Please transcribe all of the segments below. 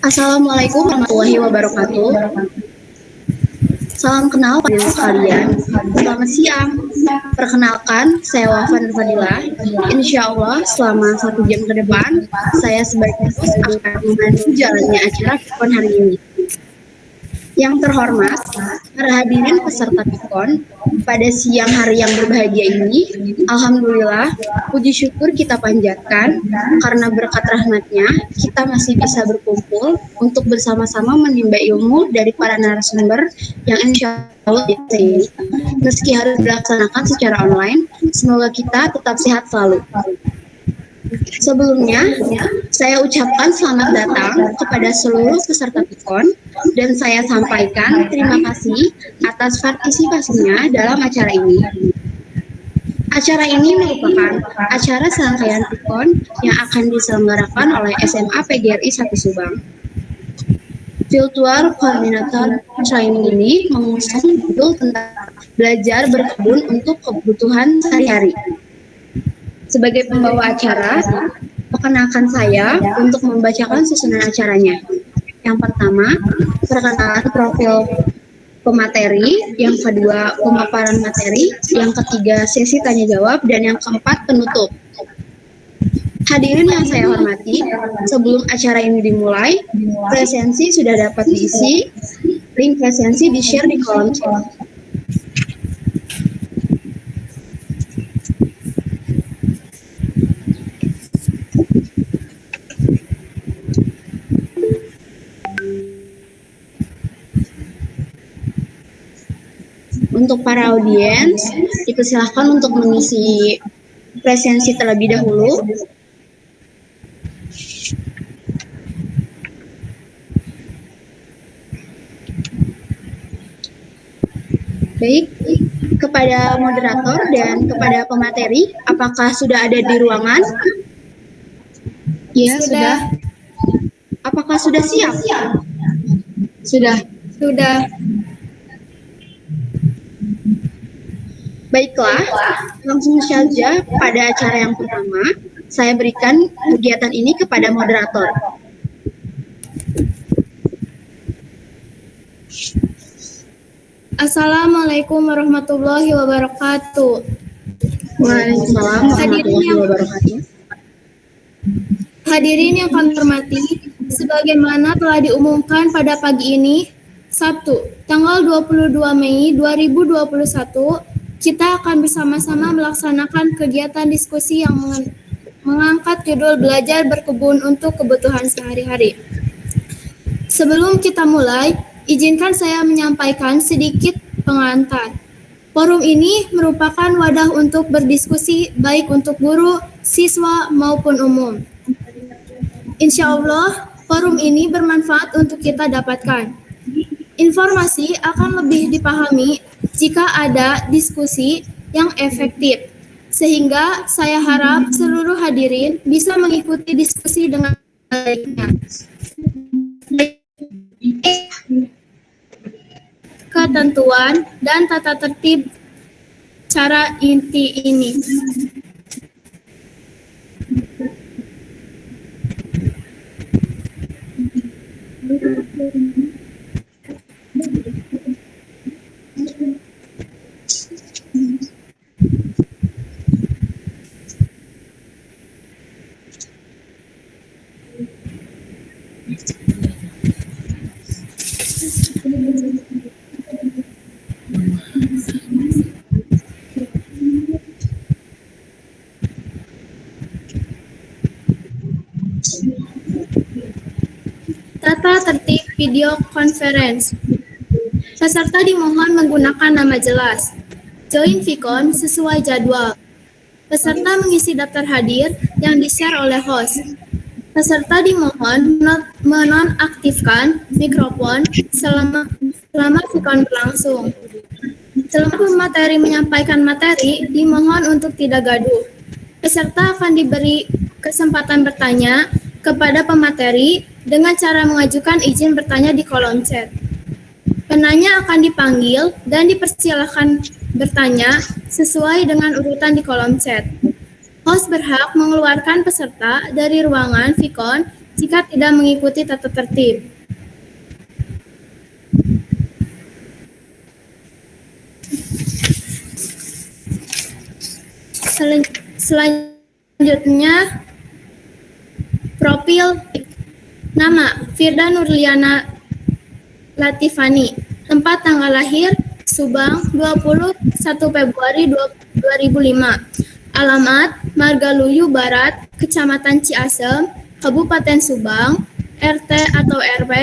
Assalamualaikum warahmatullahi wabarakatuh. Salam kenal pada sekalian. Selamat siang. Perkenalkan, saya Wafa Nurfadila. Insya Allah selama 1 jam ke depan, saya sebagai host akan memandu jalannya acara PIKON hari ini. Yang terhormat, para hadirin peserta PIKON, pada siang hari yang berbahagia ini, Alhamdulillah, puji syukur kita panjatkan karena berkat rahmatnya, kita masih bisa berkumpul untuk bersama-sama menimba ilmu dari para narasumber yang insya Allah ini. Meski harus dilaksanakan secara online, semoga kita tetap sehat selalu. Sebelumnya, saya ucapkan selamat datang kepada seluruh peserta PIKON dan saya sampaikan terima kasih atas partisipasinya dalam acara ini. Acara ini merupakan acara serangkaian PIKON yang akan diselenggarakan oleh SMA PGRI 1 Subang. Virtual Coordinator Training ini mengusung judul tentang belajar berkebun untuk kebutuhan sehari-hari. Sebagai pembawa acara, perkenalkan saya untuk membacakan susunan acaranya. Yang pertama, perkenalan profil pemateri, yang kedua, pemaparan materi, yang ketiga, sesi tanya jawab, dan yang keempat, penutup. Hadirin yang saya hormati, sebelum acara ini dimulai, presensi sudah dapat diisi, link presensi di-share di kolom chat. Untuk para audiens, dipersilahkan untuk mengisi presensi terlebih dahulu. Baik, kepada moderator dan kepada pemateri, apakah sudah ada di ruangan? Ya, sudah. Apakah sudah siap? Sudah. Baiklah, langsung saja pada acara yang pertama, saya berikan kegiatan ini kepada moderator. Assalamualaikum warahmatullahi wabarakatuh. Waalaikumsalam warahmatullahi wabarakatuh. Hadirin yang kami hormati, sebagaimana telah diumumkan pada pagi ini, Sabtu, tanggal 22 Mei 2021, kita akan bersama-sama melaksanakan kegiatan diskusi yang mengangkat judul belajar berkebun untuk kebutuhan sehari-hari. Sebelum kita mulai, izinkan saya menyampaikan sedikit pengantar. Forum ini merupakan wadah untuk berdiskusi baik untuk guru, siswa, maupun umum. Insya Allah, forum ini bermanfaat untuk kita dapatkan. Informasi akan lebih dipahami jika ada diskusi yang efektif, sehingga saya harap seluruh hadirin bisa mengikuti diskusi dengan baiknya. Ketentuan dan tata tertib cara inti ini. Tata tertib video conference. Peserta dimohon menggunakan nama jelas. Join VCon sesuai jadwal. Peserta mengisi daftar hadir yang di-share oleh host. Peserta dimohon menonaktifkan mikrofon selama VCon berlangsung. Selama pemateri menyampaikan materi, dimohon untuk tidak gaduh. Peserta akan diberi kesempatan bertanya kepada pemateri dengan cara mengajukan izin bertanya di kolom chat. Penanya akan dipanggil dan dipersilakan bertanya sesuai dengan urutan di kolom chat. Host berhak mengeluarkan peserta dari ruangan Vicon jika tidak mengikuti tata tertib. Selanjutnya, profil. Nama, Firda Nurliana Latifani. Tempat tanggal lahir, Subang, 21 Februari 2005. Alamat, Margaluyu Barat, Kecamatan Ciasem, Kabupaten Subang, RT atau RW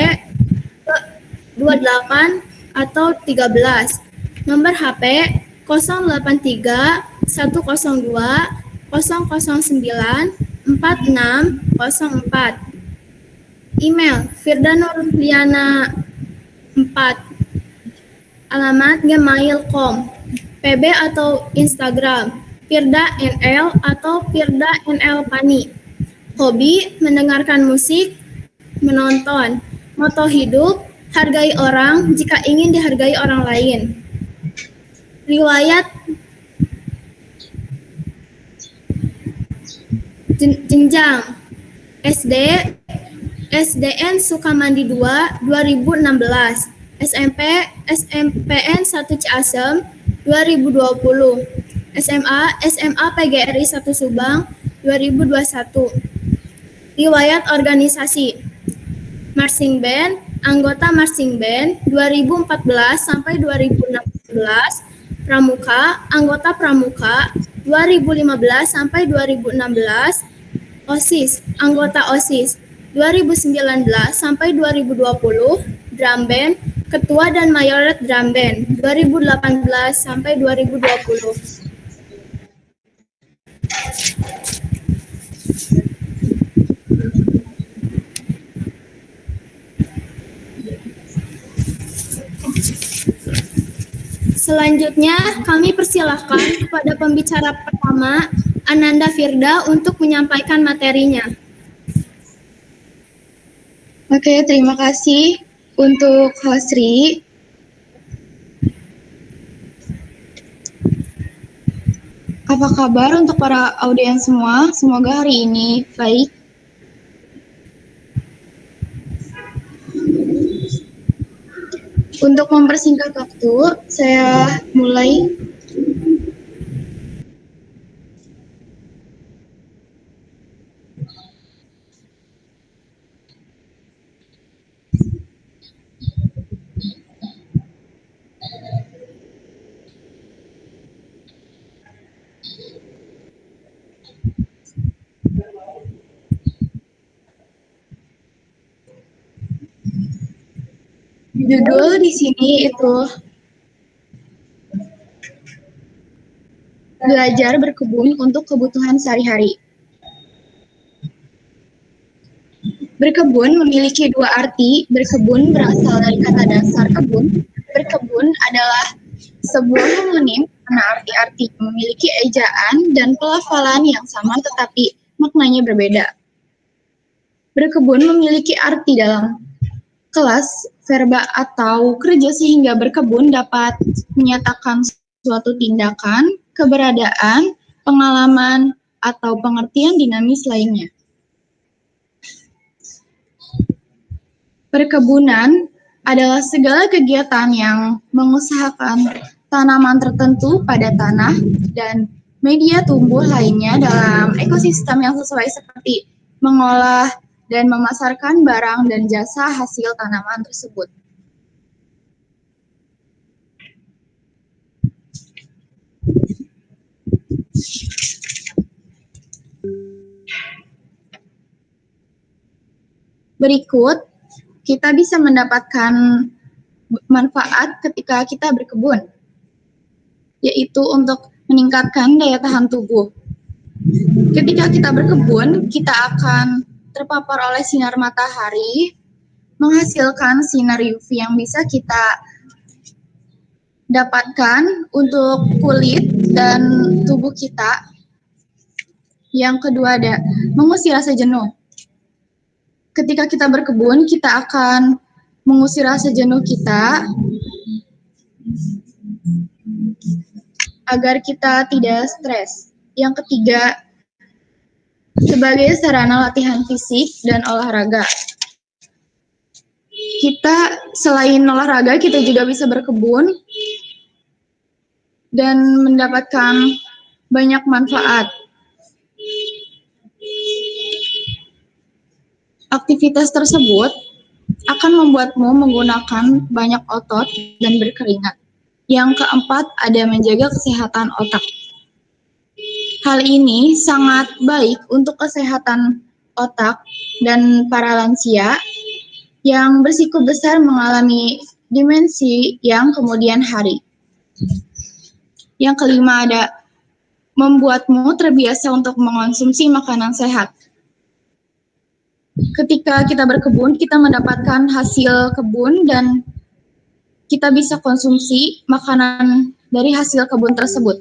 28 atau 13. Nomor HP 083 102 009 4604. Email firdanurliana 4 alamat gmail.com, PB atau Instagram Firda NL atau Firda NL Pani. Hobi mendengarkan musik, menonton. Moto hidup, hargai orang jika ingin dihargai orang lain. Riwayat jenjang SD, SDN Sukamandi 2 2016, SMP, SMPN 1 Ciasem 2020, SMA PGRI 1 Subang 2021. Riwayat organisasi, marching band, anggota marching band 2014 sampai 2016, pramuka, anggota pramuka 2015 sampai 2016, OSIS, anggota OSIS 2019 sampai 2020, drum band, ketua dan mayoret drum band 2018 sampai 2020. Selanjutnya, kami persilahkan kepada pembicara pertama, Ananda Firda, untuk menyampaikan materinya. Oke, terima kasih untuk Hosri. Apa kabar untuk para audiens semua? Semoga hari ini baik. Untuk mempersingkat waktu, saya mulai. Judul di sini itu belajar berkebun untuk kebutuhan sehari-hari. Berkebun memiliki dua arti. Berkebun berasal dari kata dasar kebun. Berkebun adalah sebuah homonim karena arti-arti memiliki ejaan dan pelafalan yang sama tetapi maknanya berbeda. Berkebun memiliki arti dalam kelas, verba atau kerja sehingga berkebun dapat menyatakan suatu tindakan, keberadaan, pengalaman, atau pengertian dinamis lainnya. Perkebunan adalah segala kegiatan yang mengusahakan tanaman tertentu pada tanah dan media tumbuh lainnya dalam ekosistem yang sesuai seperti mengolah dan memasarkan barang dan jasa hasil tanaman tersebut. Berikut, kita bisa mendapatkan manfaat ketika kita berkebun, yaitu untuk meningkatkan daya tahan tubuh. Ketika kita berkebun, kita akan terpapar oleh sinar matahari, menghasilkan sinar UV yang bisa kita dapatkan untuk kulit dan tubuh kita. Yang kedua ada mengusir rasa jenuh. Ketika kita berkebun, kita akan mengusir rasa jenuh kita agar kita tidak stres. Yang ketiga, sebagai sarana latihan fisik dan olahraga. Kita selain olahraga, kita juga bisa berkebun dan mendapatkan banyak manfaat. Aktivitas tersebut akan membuatmu menggunakan banyak otot dan berkeringat. Yang keempat, ada menjaga kesehatan otak. Hal ini sangat baik untuk kesehatan otak dan para lansia yang berisiko besar mengalami demensi yang kemudian hari. Yang kelima, ada membuatmu terbiasa untuk mengonsumsi makanan sehat. Ketika kita berkebun, kita mendapatkan hasil kebun dan kita bisa konsumsi makanan dari hasil kebun tersebut.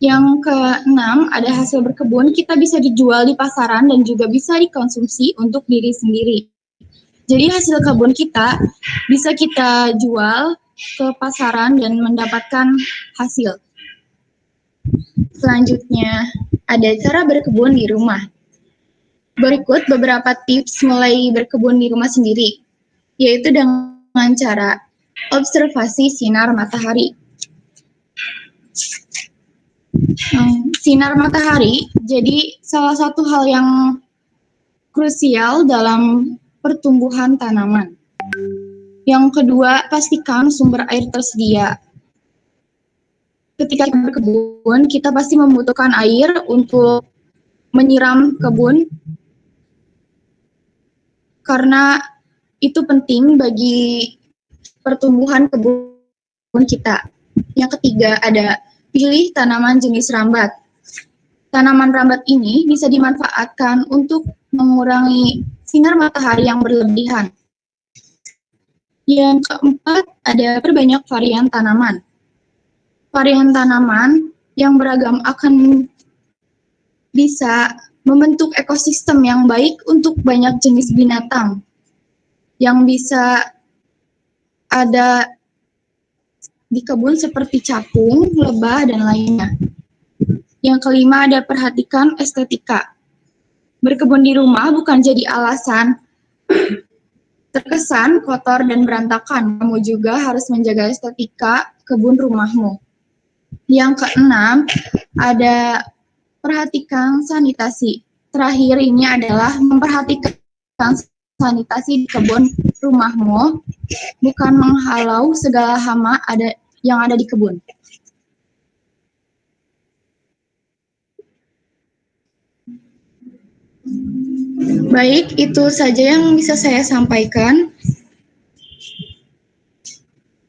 Yang keenam, ada hasil berkebun, kita bisa dijual di pasaran dan juga bisa dikonsumsi untuk diri sendiri. Jadi hasil kebun kita bisa kita jual ke pasaran dan mendapatkan hasil. Selanjutnya, ada cara berkebun di rumah. Berikut beberapa tips mulai berkebun di rumah sendiri, yaitu dengan cara observasi sinar matahari. Sinar matahari jadi salah satu hal yang krusial dalam pertumbuhan tanaman. Yang kedua, pastikan sumber air tersedia. Ketika kita berkebun, kita pasti membutuhkan air untuk menyiram kebun, karena itu penting bagi pertumbuhan kebun kita. Yang ketiga, ada pilih tanaman jenis rambat. Tanaman rambat ini bisa dimanfaatkan untuk mengurangi sinar matahari yang berlebihan. Yang keempat, ada perbanyak varian tanaman. Varian tanaman yang beragam akan bisa membentuk ekosistem yang baik untuk banyak jenis binatang yang bisa ada di kebun seperti capung, lebah, dan lainnya. Yang kelima, ada perhatikan estetika. Berkebun di rumah bukan jadi alasan terkesan kotor dan berantakan. Kamu juga harus menjaga estetika kebun rumahmu. Yang keenam, ada perhatikan sanitasi. Terakhir ini adalah memperhatikan sanitasi di kebun rumahmu, bukan menghalau segala hama yang ada di kebun. Baik, itu saja yang bisa saya sampaikan.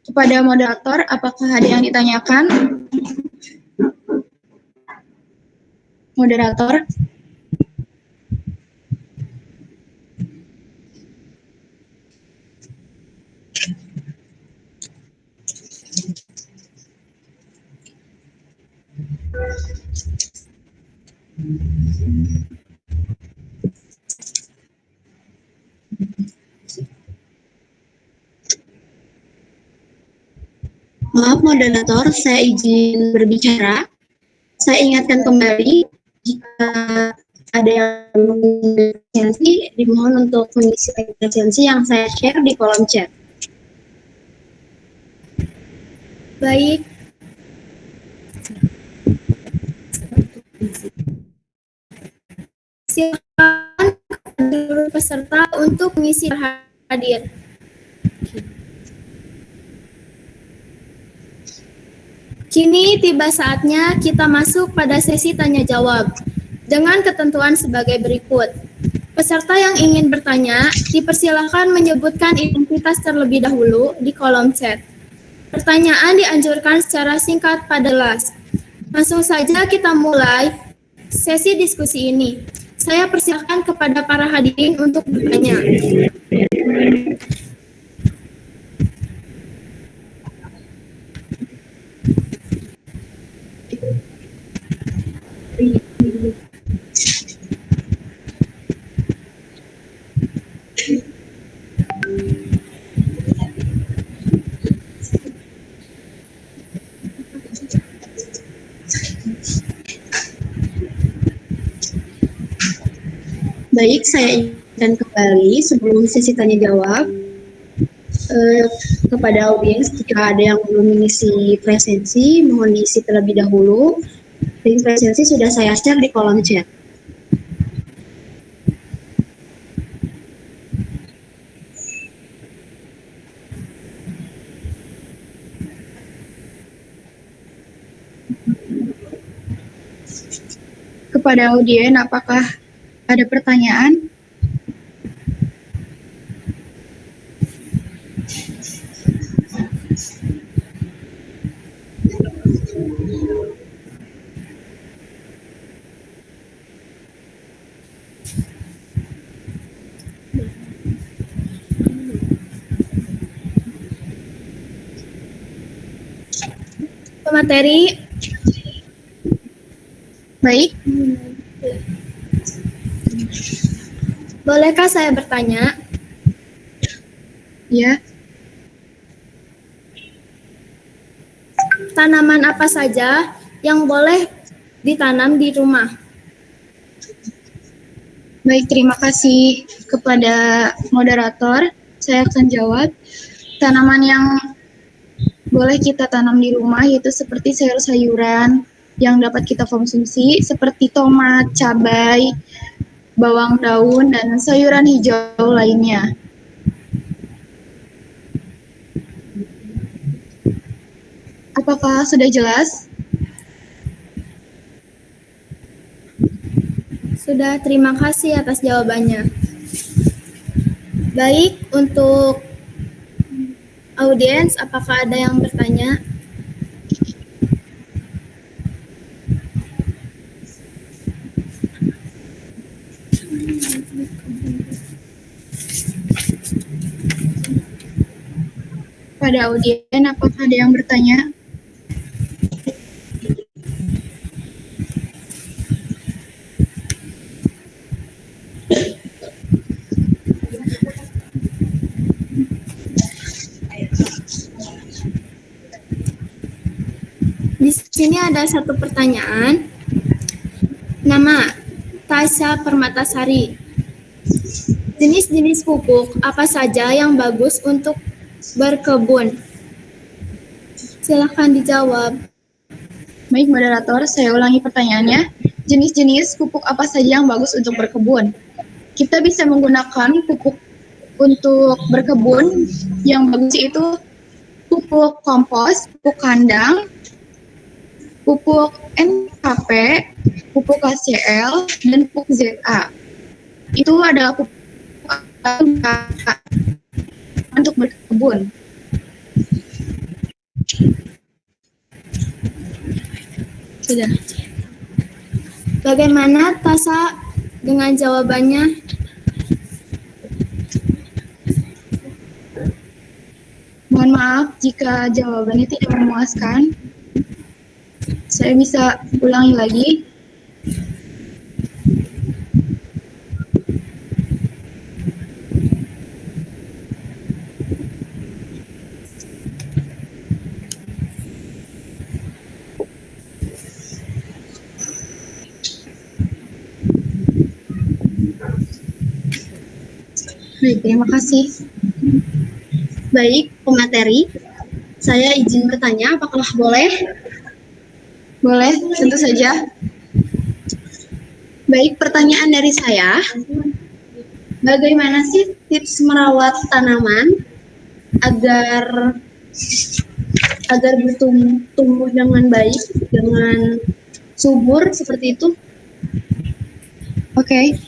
Kepada moderator, apakah ada yang ditanyakan? Moderator. Maaf moderator, saya izin berbicara. Saya ingatkan kembali, jika ada yang presensi, dimohon untuk mengisi presensi yang saya share di kolom chat. Baik. Silakan seluruh peserta untuk mengisi hadir. Kini tiba saatnya kita masuk pada sesi tanya jawab dengan ketentuan sebagai berikut. Peserta yang ingin bertanya dipersilakan menyebutkan identitas terlebih dahulu di kolom chat. Pertanyaan dianjurkan secara singkat pada kelas. Langsung saja kita mulai sesi diskusi ini. Saya persilakan kepada para hadirin untuk bertanya. Baik, saya ingin kembali sebelum sesi tanya jawab kepada audiens. Jika ada yang belum mengisi presensi, mohon diisi terlebih dahulu. Link presensi sudah saya share di kolom chat. Kepada audien, apakah ada pertanyaan? Pemateri, Baik, bolehkah saya bertanya? ya. Tanaman apa saja yang boleh ditanam di rumah? Baik, terima kasih kepada moderator. Saya akan jawab. Tanaman yang boleh kita tanam di rumah yaitu seperti sayur-sayuran yang dapat kita konsumsi seperti tomat, cabai, bawang daun, dan sayuran hijau lainnya. Apakah sudah jelas? Sudah, terima kasih atas jawabannya. Baik, untuk audiens, apakah ada yang bertanya? Pada audien, apakah ada yang bertanya? Di sini ada satu pertanyaan. Nama Tasya Permatasari. Jenis-jenis pupuk apa saja yang bagus untuk berkebun? Silakan dijawab. Baik, moderator, saya ulangi pertanyaannya. Jenis-jenis pupuk apa saja yang bagus untuk berkebun? Kita bisa menggunakan pupuk untuk berkebun yang bagus itu pupuk kompos, pupuk kandang, pupuk NPK, pupuk KCL, dan pupuk ZA. Itu adalah pupuk untuk berkebun. Sudah. Bagaimana Tasa dengan jawabannya? Mohon maaf jika jawabannya tidak memuaskan. Saya bisa ulangi lagi. Baik, terima kasih. Baik, pemateri. Saya izin bertanya, apakah boleh? Boleh, tentu saja. Baik, pertanyaan dari saya. Bagaimana sih tips merawat tanaman agar bertumbuh dengan baik, dengan subur seperti itu? Oke.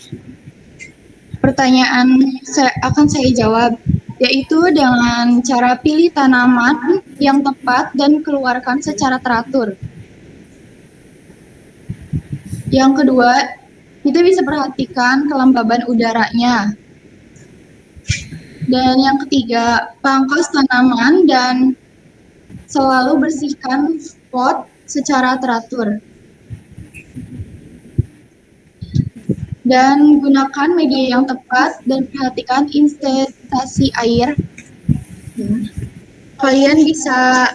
Pertanyaan akan saya jawab, yaitu dengan cara pilih tanaman yang tepat dan keluarkan secara teratur. Yang kedua, kita bisa perhatikan kelembaban udaranya. Dan yang ketiga, pangkas tanaman dan selalu bersihkan pot secara teratur. Dan gunakan media yang tepat dan perhatikan investasi air. Kalian bisa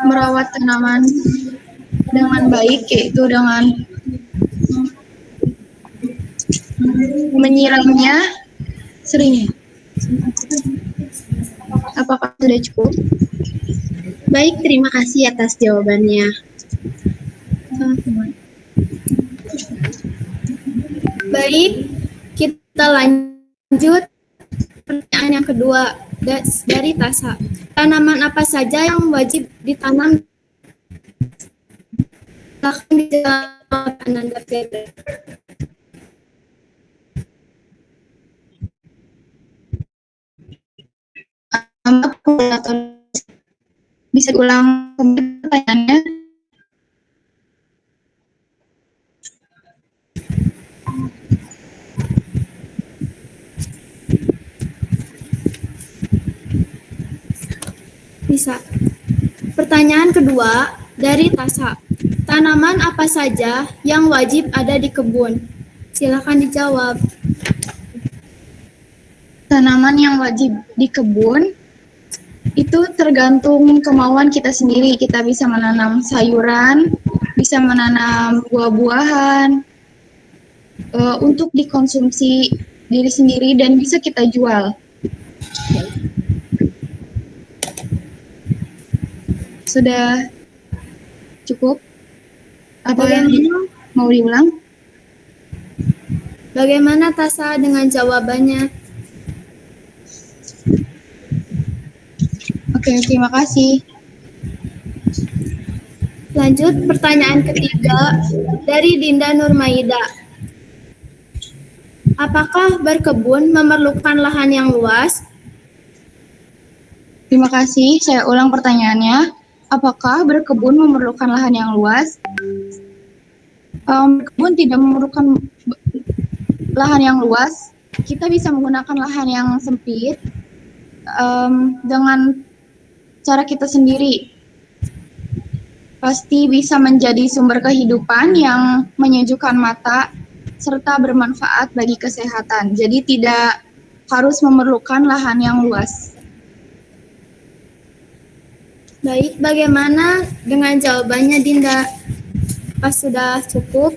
merawat tanaman dengan baik, yaitu dengan menyiramnya sering. Apakah sudah cukup? Baik, terima kasih atas jawabannya. Baik, kita lanjut pertanyaan yang kedua dari Tasa. Tanaman apa saja yang wajib ditanam? Silakan dijawab Ananda Febri. Bisa diulang kembali pertanyaannya? Bisa. Pertanyaan kedua dari Tasa. Tanaman apa saja yang wajib ada di kebun? Silakan dijawab. Tanaman yang wajib di kebun itu tergantung kemauan kita sendiri. Kita bisa menanam sayuran, bisa menanam buah-buahan untuk dikonsumsi diri sendiri dan bisa kita jual. Sudah cukup? Apa yang mau diulang? Bagaimana Tasa dengan jawabannya? Oke, terima kasih. Lanjut pertanyaan ketiga dari Dinda Nurmaida. Apakah berkebun memerlukan lahan yang luas? Terima kasih. Saya ulang pertanyaannya. Apakah berkebun memerlukan lahan yang luas? Berkebun tidak memerlukan lahan yang luas. Kita bisa menggunakan lahan yang sempit dengan cara kita sendiri. Pasti bisa menjadi sumber kehidupan yang menyejukkan mata serta bermanfaat bagi kesehatan. Jadi tidak harus memerlukan lahan yang luas. Baik, bagaimana dengan jawabannya Dinda? Apa sudah cukup?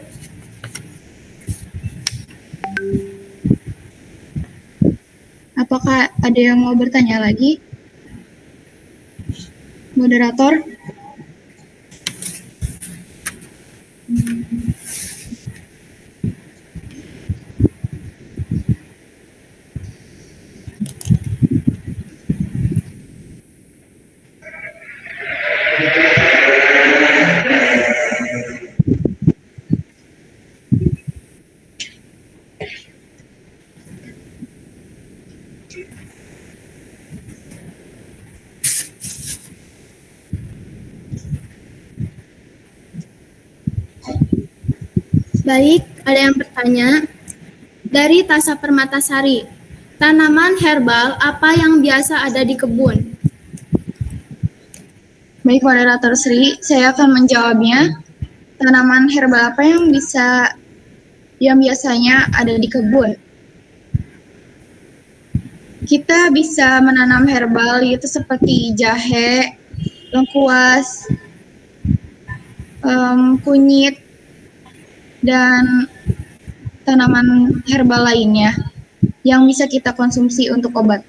Apakah ada yang mau bertanya lagi? Moderator? Baik, ada yang bertanya. Dari Tasa Permatasari, tanaman herbal apa yang biasa ada di kebun? Baik, Moderator Sri, saya akan menjawabnya. Tanaman herbal apa yang biasanya ada di kebun? Kita bisa menanam herbal itu seperti jahe, lengkuas, kunyit, dan tanaman herbal lainnya yang bisa kita konsumsi untuk obat.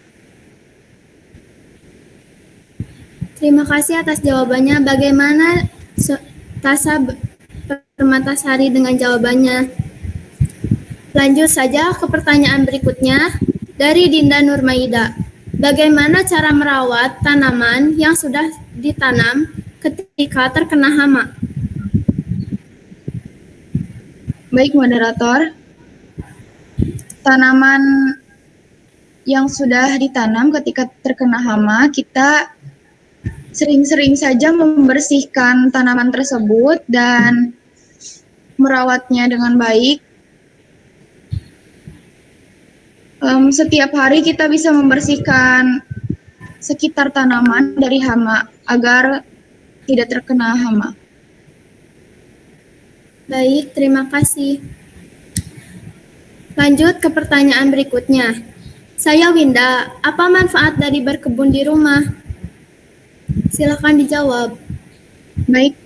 Terima kasih atas jawabannya. Bagaimana Tasa Permatasari dengan jawabannya? Lanjut saja ke pertanyaan berikutnya dari Dinda Nurmaida. Bagaimana cara merawat tanaman yang sudah ditanam ketika terkena hama? Baik, Moderator. Tanaman yang sudah ditanam ketika terkena hama, kita sering-sering saja membersihkan tanaman tersebut dan merawatnya dengan baik. Setiap hari kita bisa membersihkan sekitar tanaman dari hama agar tidak terkena hama. Baik, terima kasih. Lanjut ke pertanyaan berikutnya. Saya Winda, apa manfaat dari berkebun di rumah? Silakan dijawab. Baik.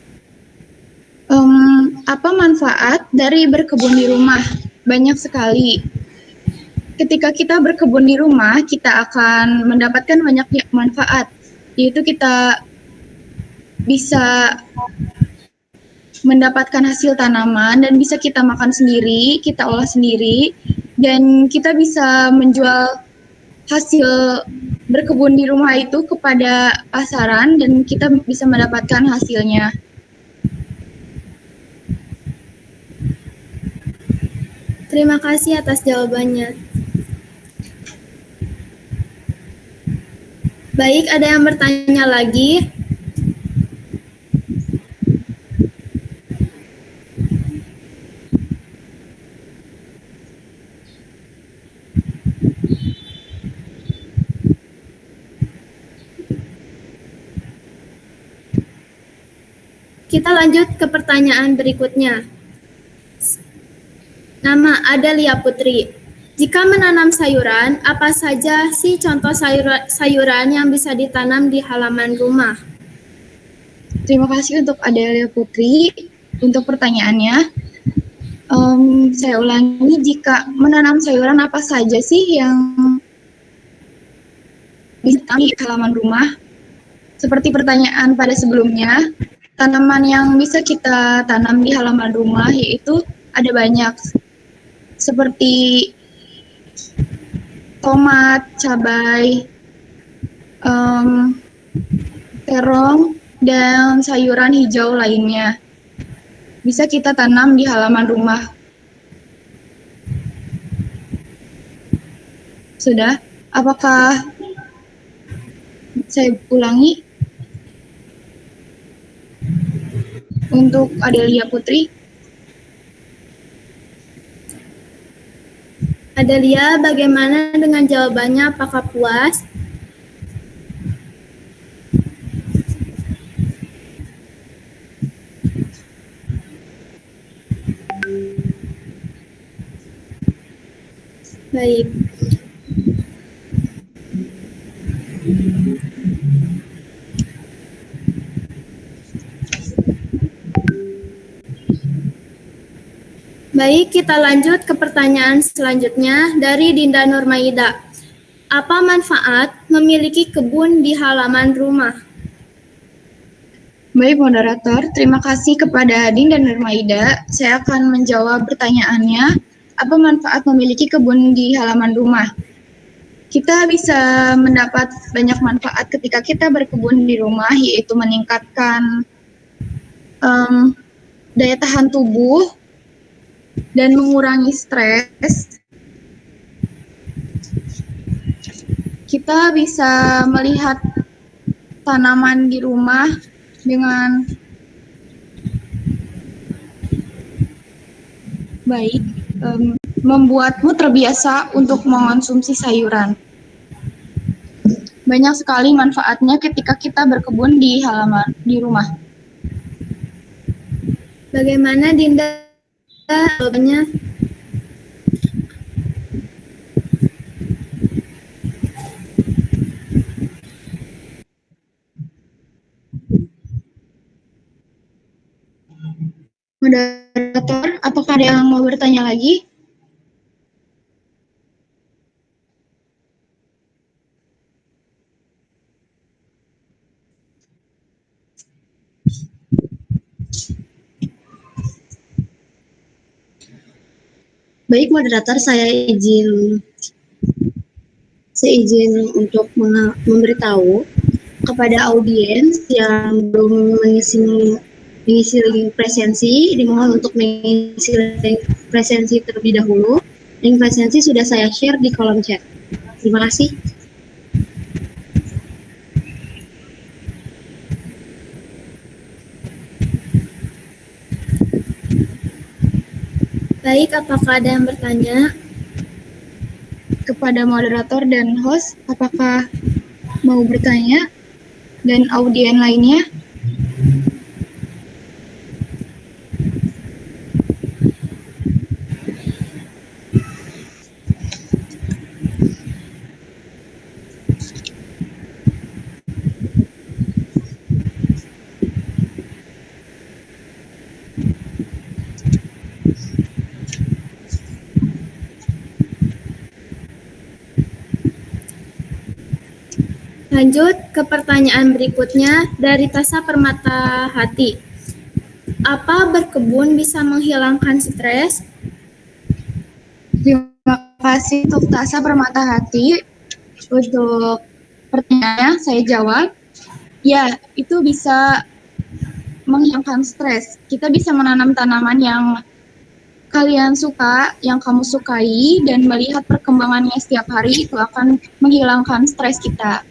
Apa manfaat dari berkebun di rumah? Banyak sekali. Ketika kita berkebun di rumah, kita akan mendapatkan banyak manfaat, yaitu kita bisa mendapatkan hasil tanaman dan bisa kita makan sendiri, kita olah sendiri, dan kita bisa menjual hasil berkebun di rumah itu kepada pasaran dan kita bisa mendapatkan hasilnya. Terima kasih atas jawabannya. Baik, ada yang bertanya lagi? Kita lanjut ke pertanyaan berikutnya. Nama Adalia Putri. Jika menanam sayuran, apa saja sih contoh sayuran yang bisa ditanam di halaman rumah? Terima kasih untuk Adelia Putri untuk pertanyaannya. Saya ulangi, jika menanam sayuran apa saja sih yang bisa di halaman rumah? Seperti pertanyaan pada sebelumnya, tanaman yang bisa kita tanam di halaman rumah yaitu ada banyak, seperti tomat, cabai, terong, dan sayuran hijau lainnya. Bisa kita tanam di halaman rumah. Sudah? Apakah saya ulangi? Untuk Adelia Putri. Adelia, bagaimana dengan jawabannya? Apakah puas? Baik. Baik, kita lanjut ke pertanyaan selanjutnya dari Dinda Nurmaida. Apa manfaat memiliki kebun di halaman rumah? Baik, moderator. Terima kasih kepada Dinda Nurmaida. Saya akan menjawab pertanyaannya. Apa manfaat memiliki kebun di halaman rumah? Kita bisa mendapat banyak manfaat ketika kita berkebun di rumah, yaitu meningkatkan daya tahan tubuh dan mengurangi stres. Kita bisa melihat tanaman di rumah dengan baik, membuatmu terbiasa untuk mengonsumsi sayuran. Banyak sekali manfaatnya ketika kita berkebun di halaman, di rumah. Bagaimana Dinda jawabannya? Moderator, apakah ada yang mau bertanya lagi? Baik, moderator, saya izin untuk memberitahu kepada audiens yang belum mengisi link presensi, dimohon untuk mengisi link presensi terlebih dahulu. Link presensi sudah saya share di kolom chat. Terima kasih. Baik, apakah ada yang bertanya? Kepada moderator dan host, apakah mau bertanya? Dan audien lainnya? Lanjut ke pertanyaan berikutnya dari Tasa Permata Hati. Apa berkebun bisa menghilangkan stres? Terima kasih untuk Tasa Permata Hati. Untuk pertanyaannya saya jawab. Ya, itu bisa menghilangkan stres. Kita bisa menanam tanaman yang kalian suka, yang kamu sukai, dan melihat perkembangannya setiap hari itu akan menghilangkan stres kita.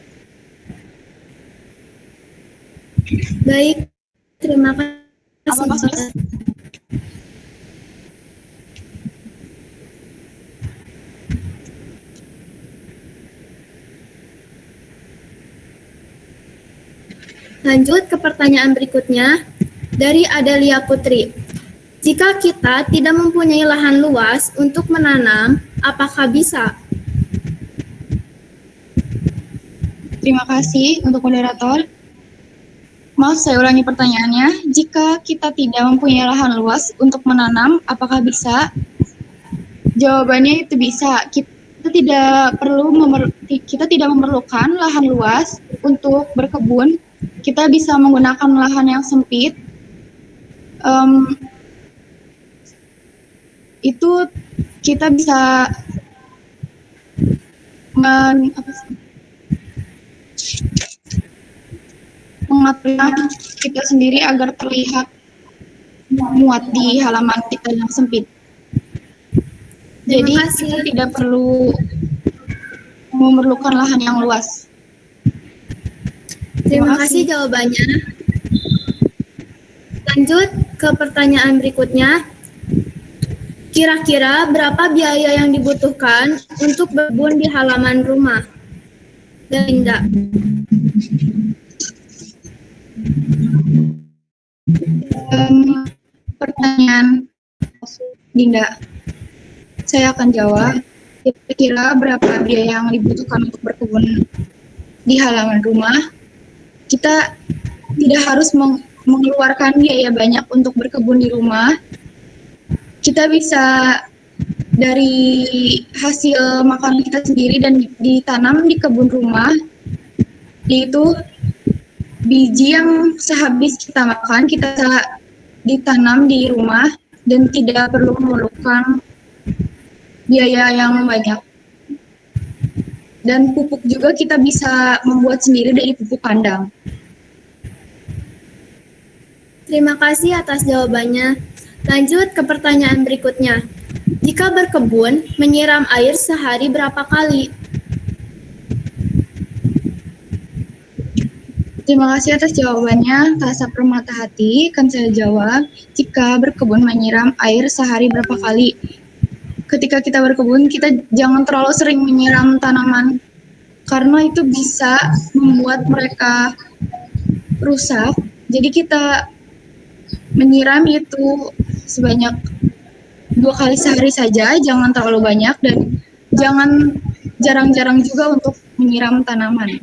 Baik, terima kasih. Apa maksudnya? Lanjut ke pertanyaan berikutnya dari Adelia Putri. Jika kita tidak mempunyai lahan luas untuk menanam, apakah bisa? Terima kasih untuk moderator. Maaf, saya ulangi pertanyaannya. Jika kita tidak mempunyai lahan luas untuk menanam, apakah bisa? Jawabannya itu bisa. Kita tidak memerlukan lahan luas untuk berkebun. Kita bisa menggunakan lahan yang sempit. Itu kita bisa mengaturnya kita sendiri agar terlihat muat di halaman kita yang sempit. Jadi kita tidak perlu memerlukan lahan yang luas. Terima kasih jawabannya. Lanjut ke pertanyaan berikutnya. Kira-kira berapa biaya yang dibutuhkan untuk berkebun di halaman rumah? Linda. Pertanyaan Dinda, saya akan jawab. Kira-kira berapa biaya yang dibutuhkan untuk berkebun di halaman rumah? Kita tidak harus mengeluarkan biaya banyak untuk berkebun di rumah. Kita bisa dari hasil makanan kita sendiri dan ditanam di kebun rumah, yaitu biji yang sehabis kita makan, kita ditanam di rumah dan tidak perlu memerlukan biaya yang banyak. Dan pupuk juga kita bisa membuat sendiri dari pupuk kandang. Terima kasih atas jawabannya. Lanjut ke pertanyaan berikutnya. Jika berkebun, menyiram air sehari berapa kali? Terima kasih atas jawabannya, Tasa Permata Hati. Kan saya jawab, jika berkebun menyiram air sehari berapa kali? Ketika kita berkebun, kita jangan terlalu sering menyiram tanaman, karena itu bisa membuat mereka rusak. Jadi kita menyiram itu sebanyak 2 kali sehari saja, jangan terlalu banyak, dan jangan jarang-jarang juga untuk menyiram tanaman,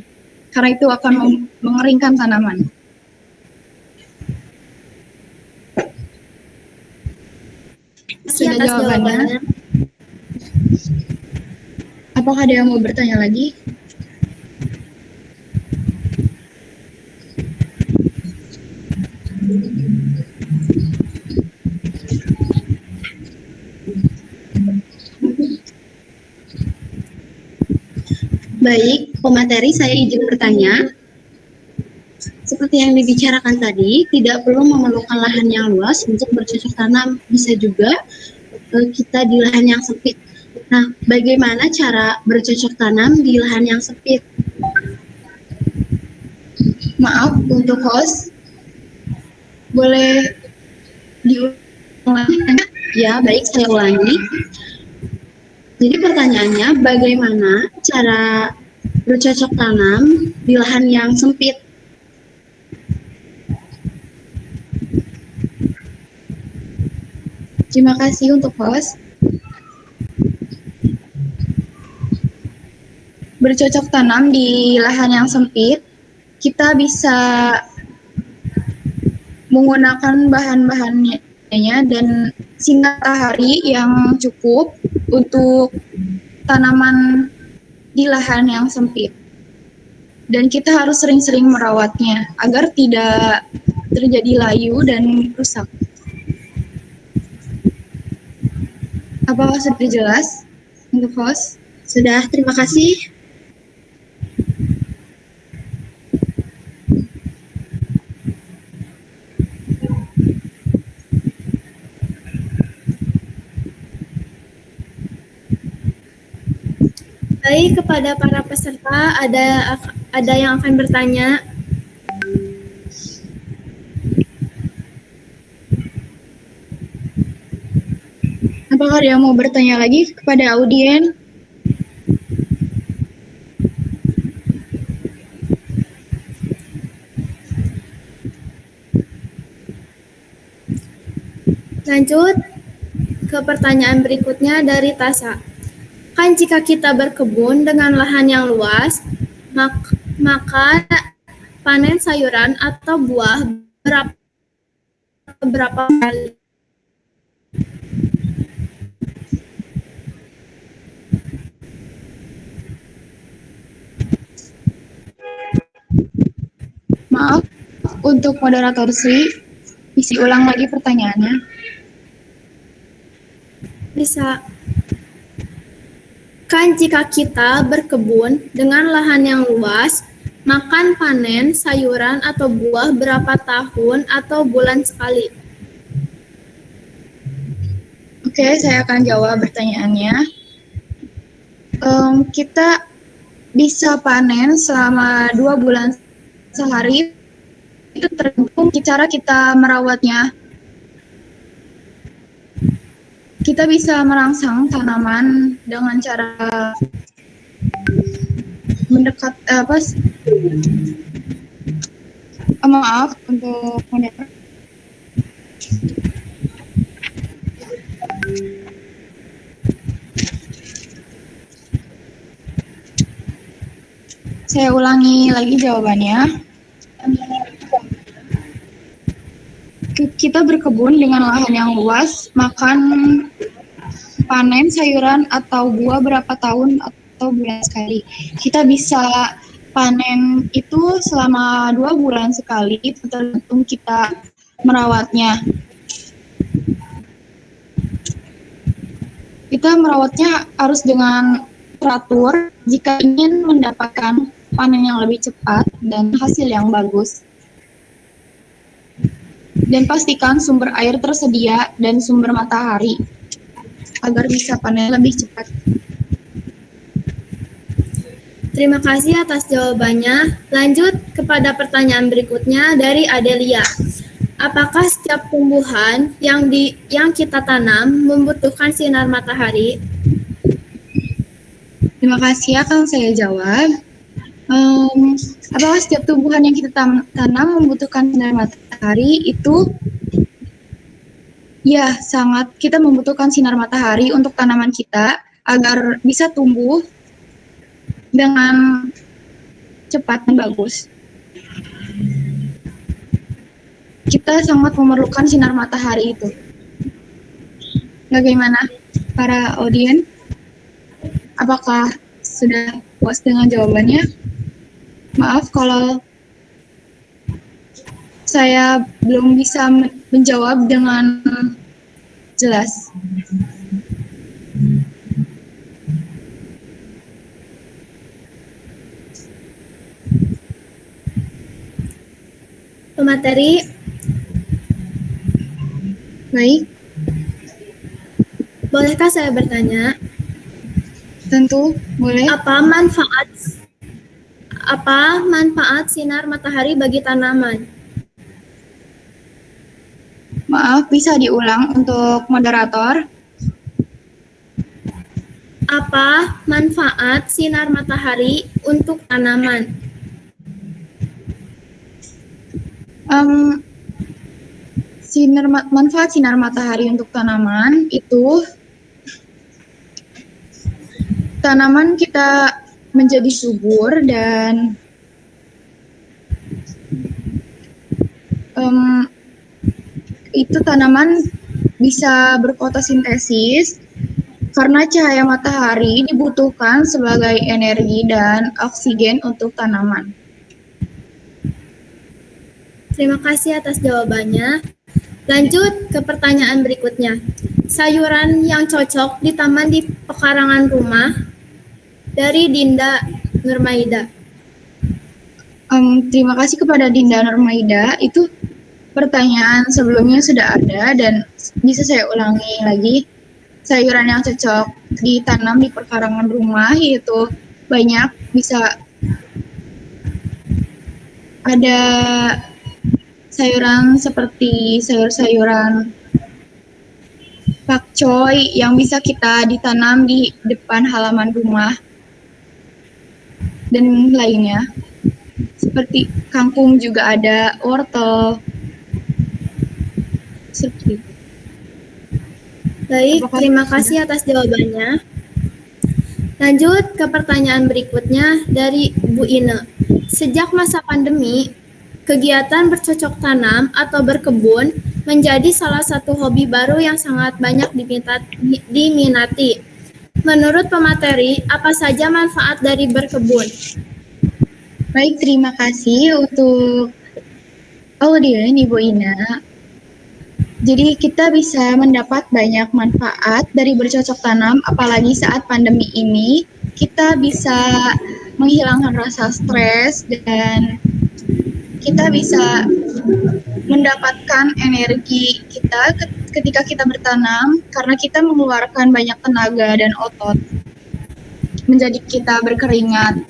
karena itu akan mengeringkan tanaman. Sudah jawabannya. Apakah ada yang mau bertanya lagi? Baik, pemateri saya izin bertanya. Seperti yang dibicarakan tadi, tidak perlu memerlukan lahan yang luas untuk bercocok tanam. Bisa juga kita di lahan yang sempit. Nah, bagaimana cara bercocok tanam di lahan yang sempit? Maaf, untuk host, boleh diulangi? Ya, baik, saya ulangi. Jadi pertanyaannya, bagaimana cara bercocok tanam di lahan yang sempit? Terima kasih untuk host. Bercocok tanam di lahan yang sempit, kita bisa menggunakan bahan-bahannya dan sinar matahari yang cukup untuk tanaman di lahan yang sempit. dan kita harus sering-sering merawatnya agar tidak terjadi layu dan rusak. Apakah sudah jelas untuk host? Sudah, terima kasih. Baik, kepada para peserta, ada yang akan bertanya? Apakah ada yang mau bertanya lagi kepada audien? Lanjut ke pertanyaan berikutnya dari Tasa. Kan jika kita berkebun dengan lahan yang luas, maka panen sayuran atau buah berapa kali? Maaf, untuk moderator Sri, isi ulang lagi pertanyaannya. Bisa. Kan jika kita berkebun dengan lahan yang luas, makan panen sayuran atau buah berapa tahun atau bulan sekali? Oke, saya akan jawab pertanyaannya. Kita bisa panen selama 2 bulan sehari, itu tergantung cara kita merawatnya. Kita bisa merangsang tanaman dengan cara mendekat maaf untuk moderator. Saya ulangi lagi jawabannya. Kita berkebun dengan lahan yang luas, panen sayuran atau buah berapa tahun atau bulan sekali. Kita bisa panen itu selama 2 bulan sekali, tergantung kita merawatnya. Kita merawatnya harus dengan teratur jika ingin mendapatkan panen yang lebih cepat dan hasil yang bagus. Dan pastikan sumber air tersedia dan sumber matahari agar bisa panen lebih cepat. Terima kasih atas jawabannya. Lanjut kepada pertanyaan berikutnya dari Adelia. Apakah setiap tumbuhan yang kita tanam membutuhkan sinar matahari? Terima kasih, akan saya jawab. Apakah setiap tumbuhan yang kita tanam membutuhkan sinar matahari? Itu ya, sangat kita membutuhkan sinar matahari untuk tanaman kita agar bisa tumbuh dengan cepat dan bagus. Kita sangat memerlukan sinar matahari itu. Bagaimana para audien? Apakah sudah puas dengan jawabannya? Maaf kalau saya belum bisa menjawab dengan jelas. Pemateri. Baik. Bolehkah saya bertanya? Tentu, boleh. Apa manfaat sinar matahari bagi tanaman? Maaf, bisa diulang untuk moderator. Apa manfaat sinar matahari untuk tanaman? Manfaat sinar matahari untuk tanaman itu tanaman kita menjadi subur dan itu tanaman bisa berfotosintesis karena cahaya matahari dibutuhkan sebagai energi dan oksigen untuk tanaman. Terima kasih atas jawabannya. Lanjut ke pertanyaan berikutnya. Sayuran yang cocok di taman di pekarangan rumah dari Dinda Nurmaida. Terima kasih kepada Dinda Nurmaida. Itu pertanyaan sebelumnya sudah ada dan bisa saya ulangi lagi. Sayuran yang cocok ditanam di pekarangan rumah yaitu banyak, bisa ada sayuran seperti sayur-sayuran pakcoy yang bisa kita ditanam di depan halaman rumah dan lainnya. Seperti kangkung juga ada, wortel. Seperti itu. Baik, terima kasih atas jawabannya. Lanjut ke pertanyaan berikutnya dari Bu Ine. Sejak masa pandemi, kegiatan bercocok tanam atau berkebun menjadi salah satu hobi baru yang sangat banyak diminati. Menurut pemateri, apa saja manfaat dari berkebun? Baik, terima kasih untuk audien Ibu Ina. Jadi kita bisa mendapat banyak manfaat dari bercocok tanam, apalagi saat pandemi ini. Kita bisa menghilangkan rasa stres dan kita bisa mendapatkan energi kita ketika kita bertanam karena kita mengeluarkan banyak tenaga dan otot. Menjadi kita berkeringat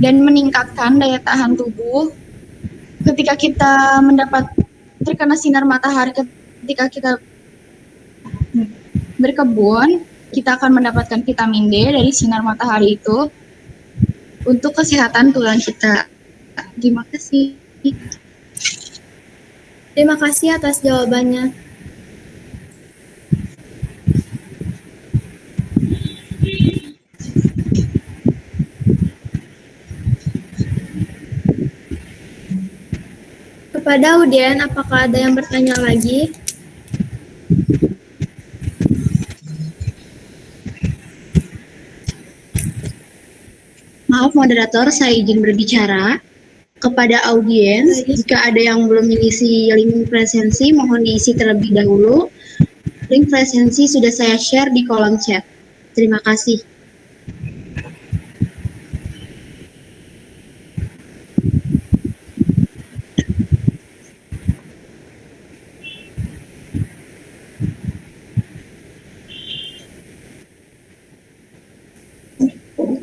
dan meningkatkan daya tahan tubuh. Ketika kita terkena sinar matahari ketika kita berkebun, kita akan mendapatkan vitamin D dari sinar matahari itu untuk kesehatan tulang kita. Terima kasih. Terima kasih atas jawabannya. Kepada audien, apakah ada yang bertanya lagi? Maaf moderator, saya izin berbicara. Kepada audiens, jika ada yang belum mengisi link presensi, mohon diisi terlebih dahulu. Link presensi sudah saya share di kolom chat. Terima kasih.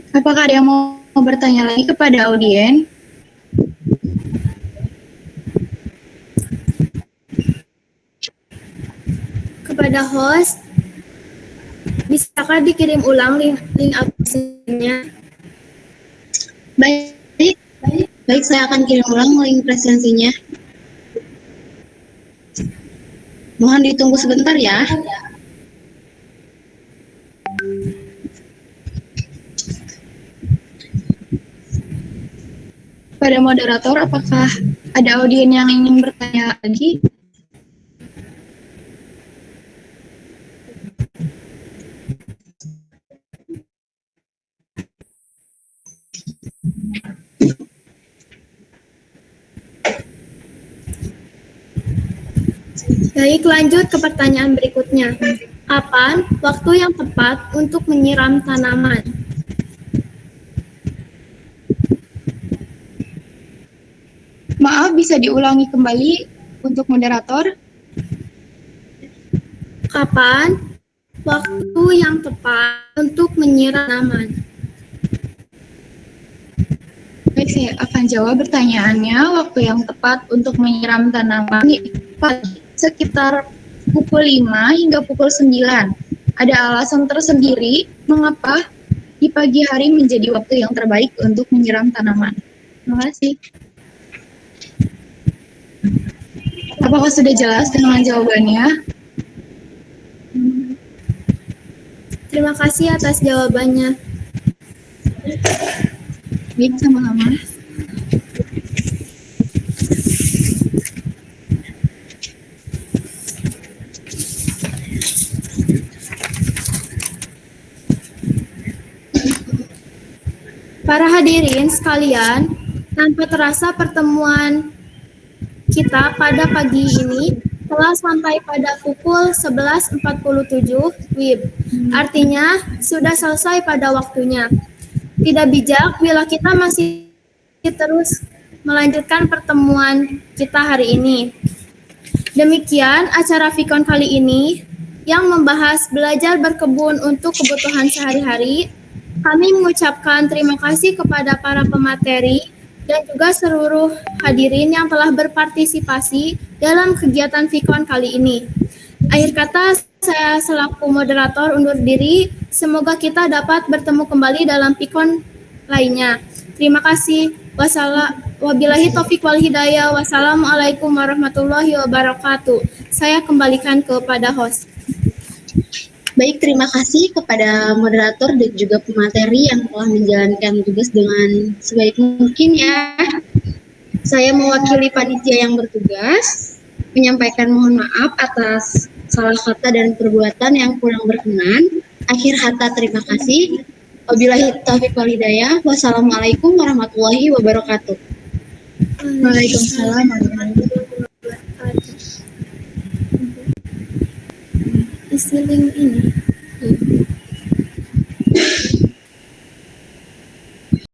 Apakah ada yang mau bertanya lagi kepada audien? Kepada host, bisakah dikirim ulang link aplikasinya? Baik, saya akan kirim ulang link presensinya. Mohon ditunggu sebentar ya. Pada moderator, apakah ada audien yang ingin bertanya lagi? Baik, lanjut ke pertanyaan berikutnya. Kapan waktu yang tepat untuk menyiram tanaman? Maaf, bisa diulangi kembali untuk moderator? Kapan waktu yang tepat untuk menyiram tanaman? Baik, saya akan jawab pertanyaannya. Waktu yang tepat untuk menyiram tanaman pagi sekitar pukul 5 hingga pukul 9. Ada alasan tersendiri mengapa di pagi hari menjadi waktu yang terbaik untuk menyiram tanaman. Terima kasih. Apakah sudah jelas dengan jawabannya? Terima kasih atas jawabannya. Baik, sama-sama. Para hadirin sekalian, Tanpa terasa pertemuan kita pada pagi ini telah sampai pada pukul 11.47 WIB. Artinya sudah selesai pada waktunya. Tidak bijak bila kita masih terus melanjutkan pertemuan kita hari ini. Demikian acara Vikon kali ini yang membahas belajar berkebun untuk kebutuhan sehari-hari. Kami mengucapkan terima kasih kepada para pemateri dan juga seluruh hadirin yang telah berpartisipasi dalam kegiatan Vikon kali ini. Akhir kata, saya selaku moderator undur diri. Semoga kita dapat bertemu kembali dalam Vikon lainnya. Terima kasih. Wabillahi taufiq wal hidayah. Wassalamualaikum warahmatullahi wabarakatuh. Saya kembalikan kepada host. Baik, terima kasih kepada moderator dan juga pemateri yang telah menjalankan tugas dengan sebaik mungkin ya. Saya mewakili panitia yang bertugas, menyampaikan mohon maaf atas salah kata dan perbuatan yang kurang berkenan. Akhir kata terima kasih. Wabillahi taufiq wal hidayah. Wassalamualaikum warahmatullahi wabarakatuh. Waalaikumsalam. Isi link ini.